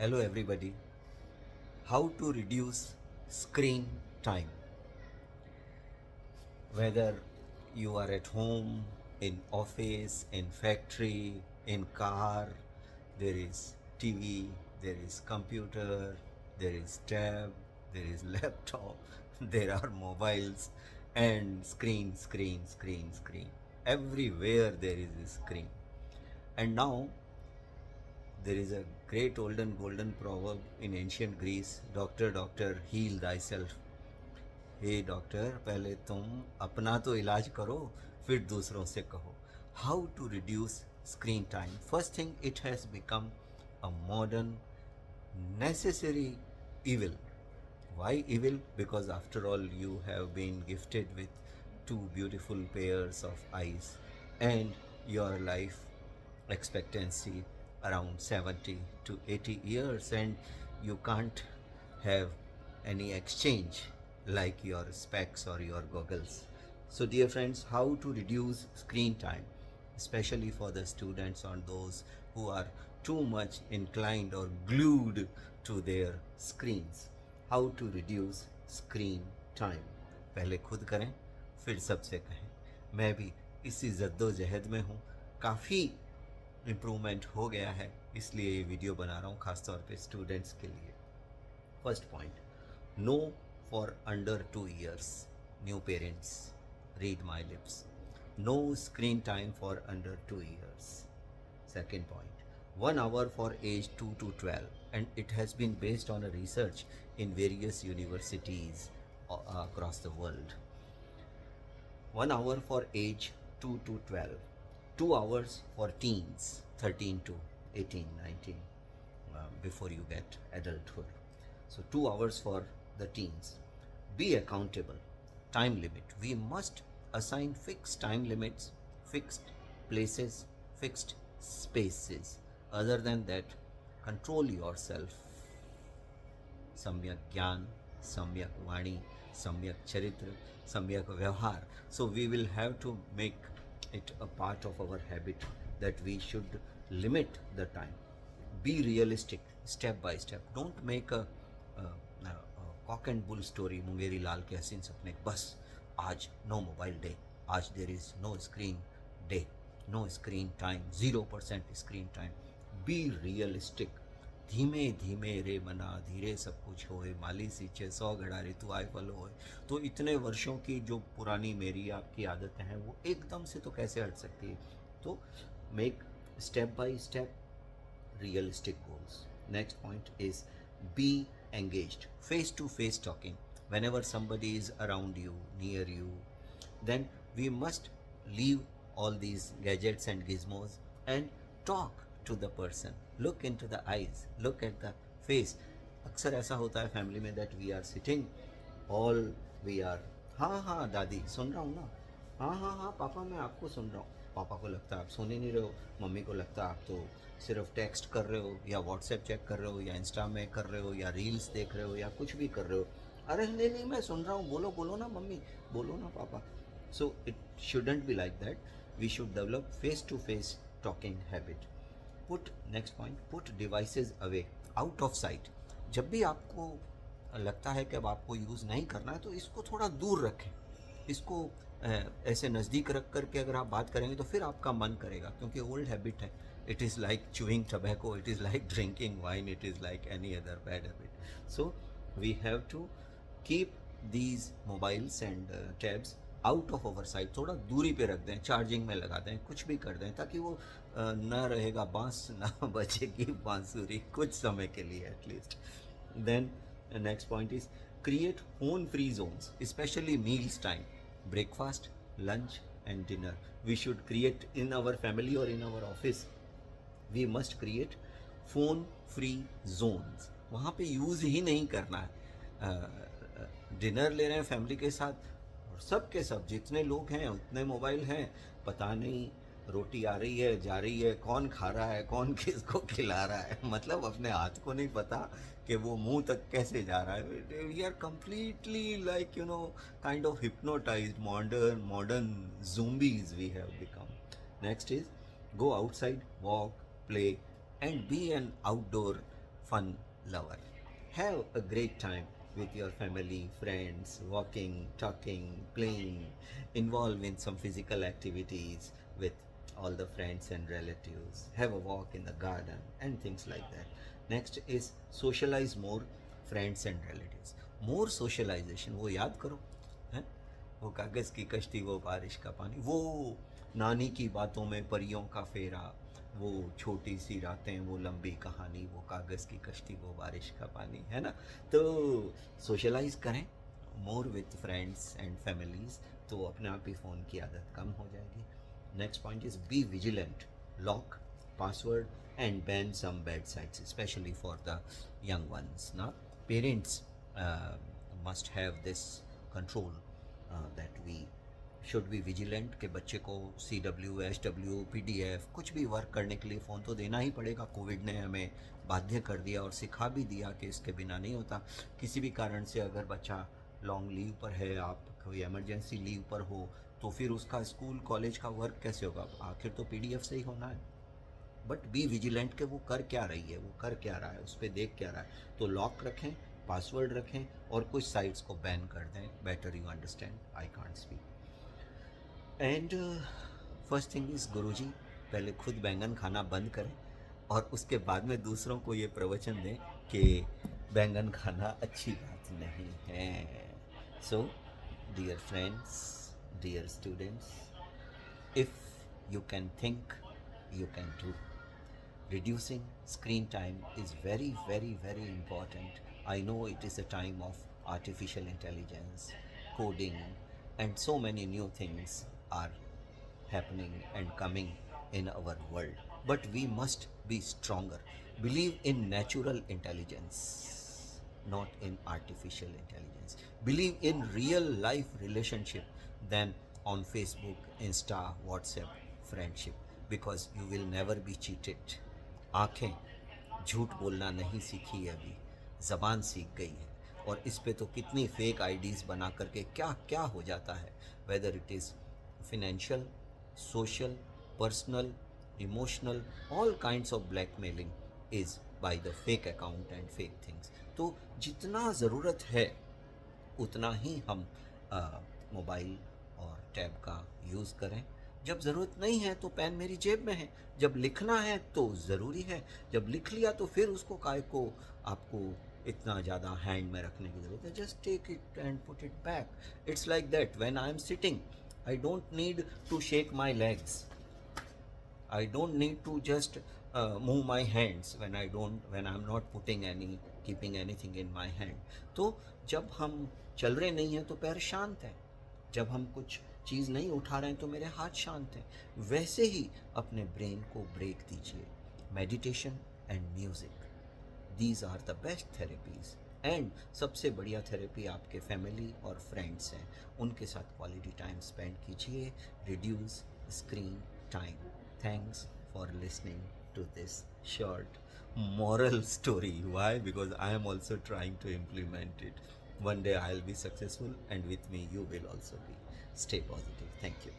Hello, everybody. How to reduce screen time? Whether you are at home, in office, in factory, in car, there is TV, there is computer, there is tab, there is laptop, there are mobiles, and screen. Everywhere there is a screen. And now there is a great olden golden proverb in ancient Greece, doctor, heal thyself. Hey doctor, पहले तुम अपना तो इलाज करो, फिर दूसरों से कहो. How to reduce screen time? First thing, it has become a modern necessary evil. Why evil? Because after all, you have been gifted with two beautiful pairs of eyes, and your life expectancy around 70 to 80 years, and you can't have any exchange like your specs or your goggles. So, dear friends, how to reduce screen time, especially for the students or those who are too much inclined or glued to their screens. How to reduce screen time? पहले खुद करें, फिर सबसे कहें. मैं भी इसी जद्दोजहद में हूँ. काफ़ी इम्प्रूवमेंट हो गया है, इसलिए ये वीडियो बना रहा हूँ खास तौर पे स्टूडेंट्स के लिए. First point, no for under 2 years. New parents, read my lips. No screen time for under 2 years. Second point, 1 hour for age 2 to 12, and it has been based on a research in various universities across the world. 1 hour for age 2 to 12, 2 hours for teens 13 to 18, 19, before you get adulthood. So 2 hours for the teens. Be accountable. Time limit. We must assign fixed time limits, fixed places, fixed spaces. Other than that, control yourself. सम्यक ज्ञान, सम्यक वाणी, सम्यक चरित्र, सम्यक व्यवहार. So we will have to make it a part of our habit that we should limit the time. Be realistic, step by step. Don't make a cock and bull story, Mungeri लाल के हसीन सपने. बस आज नो मोबाइल डे, आज there is no screen day, no screen time, 0% screen time. Be realistic. धीमे धीमे रे मना धीरे सब कुछ होए, माली सींचे 100 घड़ा रे तू आए फल होए. तो इतने वर्षों की जो पुरानी मेरी आपकी आदतें हैं वो एकदम से तो कैसे हट सकती है. तो make step by step realistic goals. Next point is be engaged. Face to face talking. Whenever somebody is around you, near you, then we must leave all these gadgets and gizmos and talk to the person. Look into the eyes, look at the face. अक्सर ऐसा होता है family में that we are sitting, all we are, हाँ हाँ दादी सुन रहा हूँ ना, हाँ हाँ हाँ पापा मैं आपको सुन रहा हूँ. पापा को लगता है आप सुन ही नहीं रहे हो, मम्मी को लगता है आप तो सिर्फ टेक्स्ट कर रहे हो या व्हाट्सएप चेक कर रहे हो या इंस्टा में कर रहे हो या रील्स देख रहे हो या कुछ भी कर रहे हो. अरे नहीं नहीं मैं सुन रहा हूँ, बोलो बोलो ना मम्मी, बोलो ना पापा. So it shouldn't be like that. We should develop face to face talking habit. Put next point, put devices away, out of sight. जब भी आपको लगता है कि अब आपको यूज़ नहीं करना है तो इसको थोड़ा दूर रखें. इसको ऐसे नज़दीक रख कर के अगर आप बात करेंगे तो फिर आपका मन करेगा, क्योंकि ओल्ड हैबिट है. It is like chewing tobacco, it is like drinking wine, it is like any other bad habit. So we have to keep these mobiles and tabs out of over side. थोड़ा दूरी पे रख दें, charging में लगा दें, कुछ भी कर दें ताकि वो ना रहेगा बांस, ना बजेगी बांसुरी कुछ समय के लिए at least. Then next point is create phone free zones, especially meals time, breakfast, lunch and dinner. We should create in our family or in our office, we must create phone free zones. वहाँ पे use ही नहीं करना है. Dinner ले रहे हैं family के साथ और सब के सब जितने लोग हैं उतने मोबाइल हैं. पता नहीं रोटी आ रही है जा रही है, कौन खा रहा है, कौन किसको खिला रहा है, मतलब अपने हाथ को नहीं पता कि वो मुंह तक कैसे जा रहा है. We are completely like you know kind of hypnotized modern zombies we have become. Next is go outside, walk, play and be an outdoor fun lover. Have a great time with your family, friends, walking, talking, playing, involve in some physical activities with all the friends and relatives. Have a walk in the garden and things like that. Next is socialize more friends and relatives. More socialization, वो याद करो हैं, वो कागज़ की कश्ती, वो बारिश का पानी, वो नानी की बातों में परियों का फेरा, वो छोटी सी रातें, वो लंबी कहानी, वो कागज़ की कश्ती, वो बारिश का पानी, है ना? तो सोशलाइज करें more with friends and families, तो अपने आप ही फ़ोन की आदत कम हो जाएगी. Next point is be vigilant. Lock, password, and ban some bad sites, especially for the young ones. Now parents must have this control, that we should be vigilant कि बच्चे को CW, SW, PDF कुछ भी work करने के लिए phone तो देना ही पड़ेगा. कोविड ने हमें बाध्य कर दिया और सिखा भी दिया कि इसके बिना नहीं होता. किसी भी कारण से अगर बच्चा लॉन्ग लीव पर है, आप कोई इमरजेंसी लीव पर हो, तो फिर उसका स्कूल कॉलेज का वर्क कैसे होगा? आखिर तो PDF से ही होना है. बट बी विजिलेंट कि वो कर क्या रही है, वो कर क्या रहा है, उस पर देख क्या रहा है. तो लॉक रखें, पासवर्ड रखें और कुछ साइट्स को बैन कर दें. Better you understand, I can't speak. And first thing is Guruji, पहले खुद बैंगन खाना बंद करें और उसके बाद में दूसरों को ये प्रवचन दें कि बैंगन खाना अच्छी बात नहीं है. So dear friends, dear students, if you can think, you can do. Reducing screen time is very, very, very important. I know it is a time of artificial intelligence, coding, and so many new things are happening and coming in our world. But we must be stronger. Believe in natural intelligence, not in artificial intelligence. Believe in real life relationship than on Facebook, Insta, WhatsApp, friendship, because you will never be cheated. आँखें झूठ बोलना नहीं सीखी है अभी, ज़बान सीख गई है. और इस पे तो कितनी फेक आईडीज़ बना करके क्या क्या हो जाता है. Whether it is financial, social, personal, emotional, all kinds of blackmailing is by the fake account and fake things. तो जितना ज़रूरत है उतना ही हम मोबाइल और टैब का यूज़ करें. जब ज़रूरत नहीं है तो पेन मेरी जेब में है. जब लिखना है तो ज़रूरी है. जब लिख लिया तो फिर उसको काय को आपको इतना ज़्यादा हैंड में रखने की ज़रूरत है. Just take it and put it back. It's like that when I am sitting, I don't need to shake my legs. I don't need to just move my hands when I'm not putting keeping anything in my hand. तो जब हम चल रहे नहीं हैं तो पैर शांत हैं. जब हम कुछ चीज़ नहीं उठा रहे हैं तो मेरे हाथ शांत हैं. वैसे ही अपने ब्रेन को ब्रेक दीजिए. Meditation and music, these are the best therapies. And सबसे बढ़िया थेरेपी आपके फैमिली और फ्रेंड्स हैं. उनके साथ क्वालिटी टाइम स्पेंड कीजिए. Reduce screen time. Thanks for listening to this short moral story. Why? Because I am also trying to implement it. One day I'll be successful, and with me you will also be. Stay positive. Thank you.